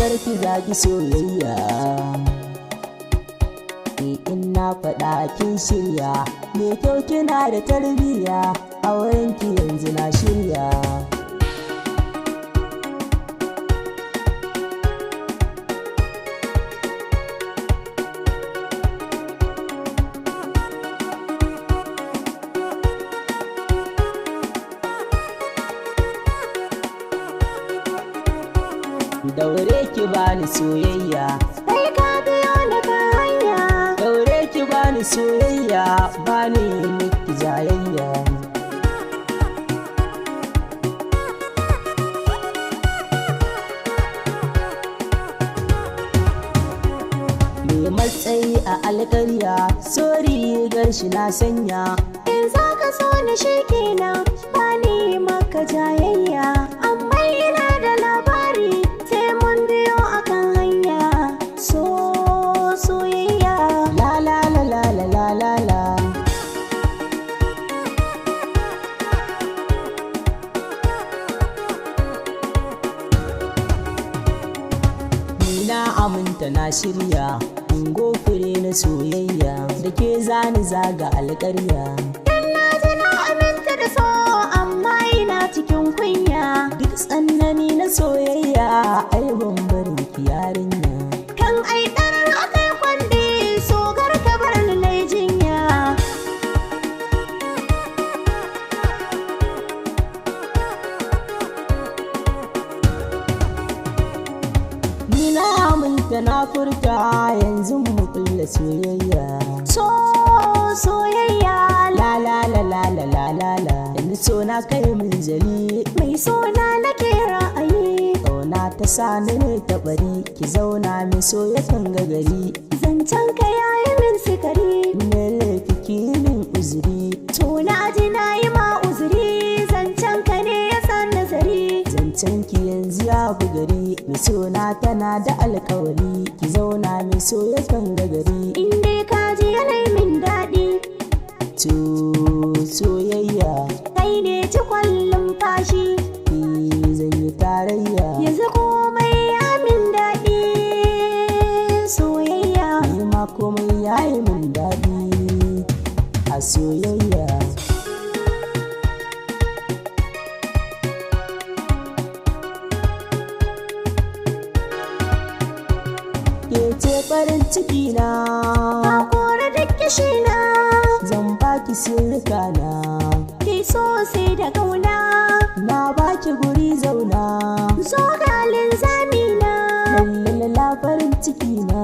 karki zagi soyayya. In na faɗa kin shirya, me kyau kina da tarbiyya, aurenki yanzu na shirya. Daure ki bani soyayya, sai ka biyo ni kan hanya. daure ki bani soyayya, bani miki jayayya. Me matsayi a alƙarya, sori garshi na sanya. In za ka so ni shi kenan, ba ni maka jayayya. Amma ina da labari, sai mun biyo akan hanya. Soyayya. La la la la la la la la. Ni na aminta na shirya, ungo fure na soyayya, da ke zani zaga alƙarya. Dan na ji na aminta da so, amma ina cikin kunya. Duk tsanani na soyayya, ai ban barin ki yarinya. Kan ai ɗarar akai kwandi, so gar ka bar ni nai jinya. Ni na aminta na furta, yanzu mu kulla soyayya. Soyayya. La la la la la la la la. Yanzu so na kai min zali, Mai sona nake ra'ayi. ƙauna ta sani ne ta bari, ki zauna mai soyayyan gagari. Zancen ka yayi min sikari. Me laifi ki min uzuri, To na ji na yi ma uzuri. Zancen ka ne ya san nazari. zancen ki yanzu ya fi gari. Mai sona tana da alƙawari, ki zauna mai soyayyan gagari. In dai ka ji yanayi min daɗi. To soyayya, Kai ne ci kwallon fashi. ki zan yi tarayya. Yanzu komai ya min daɗi. Soyayya. Ni ma komai ya yi min daɗi a soyayya. Ke ce farin ciki na, Ka kore duk kishina. zan baki sirrika na. Ki so sai da kauna. Na baki guri zauna, So galin zamina. lalala farin ciki na.